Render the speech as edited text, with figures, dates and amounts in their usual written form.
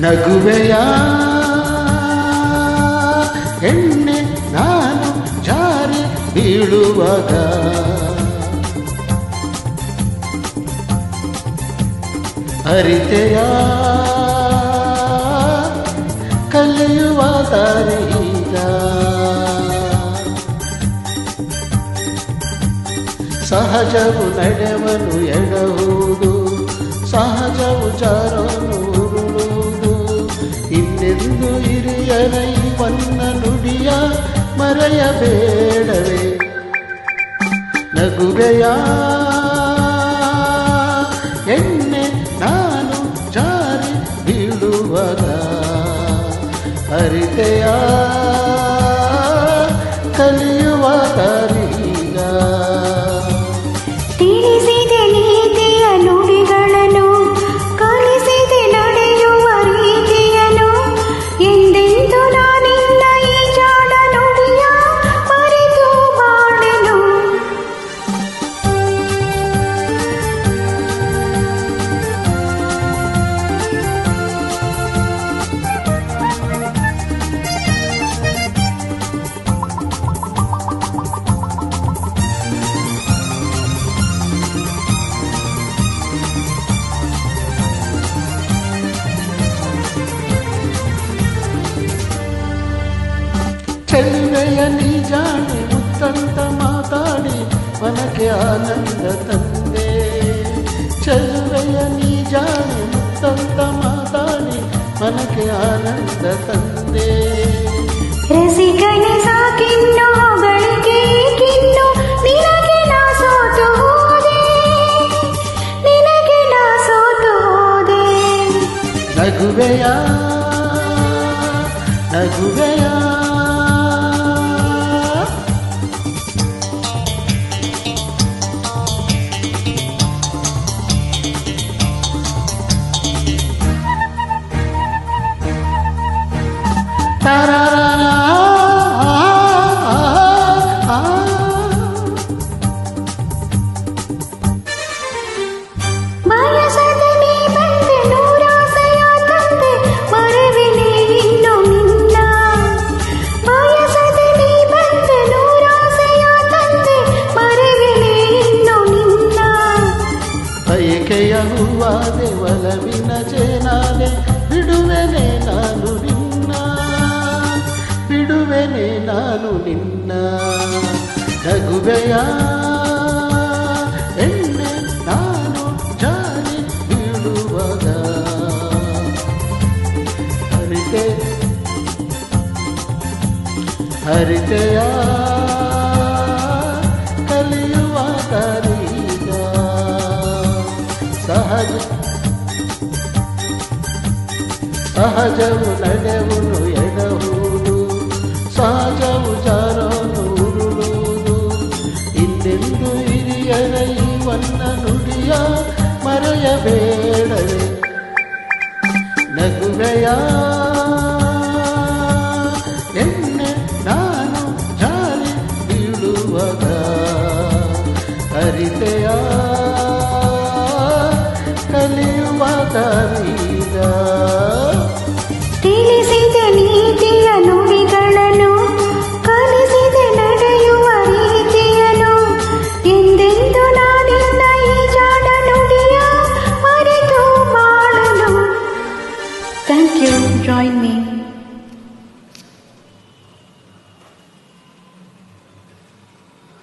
ನಗುವೆಯ ಎಣ್ಣೆ ನಾನು ಜಾರಿ ಬೀಳುವಾಗ ಅರಿತೆಯ ಕಲಿಯುವ ದಾರಿಗ ಸಹಜವು ನಡೆವನು ಎಡಹುವುದು ಸಹಜವು ಜಾರನು ಉರುಳುವುದು ಇನ್ನೆಂದು ಹಿರಿಯರ ಇವನ್ನ ನುಡಿಯ ಮರೆಯಬೇಡವೇ ನಗುವೆಯ ಎಣ್ಣೆ ನಾನು ಜಾರಿ ಬೀಳುವಾಗ ಅರಿತೆಯ ಕಲಿಯುವ ದಾರಿಗ ತಿಳಿಸಿದೆ ನೀತಿಯ ನುಡಿಗಳನ್ನು ಕಲಿಸಿದೆ ನಡೆಯುವ ರೀತಿಯನ್ನು ಎಂದೆಂದು ನಾನಿಲ್ಲ ಈ ಜಾಡ ನುಡಿಯ ಮರೆತು ಬಾಳೆನು ಚೆಲುವೆಯ ನೀ ಜಾಣೆ ಮುತ್ತಂತ ಮಾತಾಡಿ ಮನಕ್ಕೆ ಆನಂದ ತಂದೆ ಚೆಲುವೆಯ ನೀ ಜಾಣೆ ಮುತ್ತಂತ ಮಾತಾಡಿ ಮನಕ್ಕೆ ಆನಂದ ತಂದೆ ರಸಿಕನ ಸಾಕಿನ್ನು ಹೊಗಳಿಕೆ ಕಿನ್ನು ನಿನಗೆ ನಾ ಸೋತು ಹೋದೆ ನಿನಗೆ ನಾ ಸೋತು ಹೋದೆ ನಗುವೆಯ ನಗುವೆಯ ಬಯಸದೆ ನೀ ಬಂದೆ ನೂರಾಸೆಯ ತಂದೆ ಮರೆವಿನಿ ಇನ್ನು ನಿನ್ನ ಬಯಸದೆ ನೀ ಬಂದೆ ನೂರಾಸೆಯ ತಂದೆ ಮರೆವಿನಿ ಇನ್ನು ನಿನ್ನ ಬಯಕೆಯ ಹೂವಾದೆ ಒಲವಿನ ಜೇನಾದೆ ಬಿಡುವೆನೆ ನಾನು ನಿನ್ನ ಬಿಡುವೆನೆ ನಾನು ನಿನ್ನ ನಗುವೆಯ ಎಣ್ಣೆ ನಾನು ಜಾರಿ ಬೀಳುವಾಗ ಹರಿತೆಯ ಕಲಿಯುವ ದಾರಿಗ ಸಹಜವು ನಡೆವುನು ಎಡಹುವುದು ಸಹಜವು ಜಾರನು ಉರುಳುವುದು ಇನ್ನೆಂದು ಹಿರಿಯರ ಇವನ್ನ ನುಡಿಯ ಮರೆಯಬೇಡವೇ ನಗುವೆಯ ಎಣ್ಣೆ ನಾನು ಜಾರಿ ಬೀಳುವಾಗ ಹರಿತೆಯ ಕಲಿಯುವ ದಾರಿಗ ತಿಳಿಸಿದೆ ನೀತಿಯ ನುಡಿಗಳನ್ನು ಕಲಿಸಿದೆ ನಡೆಯುವ ರೀತಿಯನ್ನು ಎಂದೆಂದು ನಾನಿಲ್ಲ ಈ ಜಾಡ ನುಡಿಯ ಮರೆತು ಬಾಳಲು. Thank you. Join me.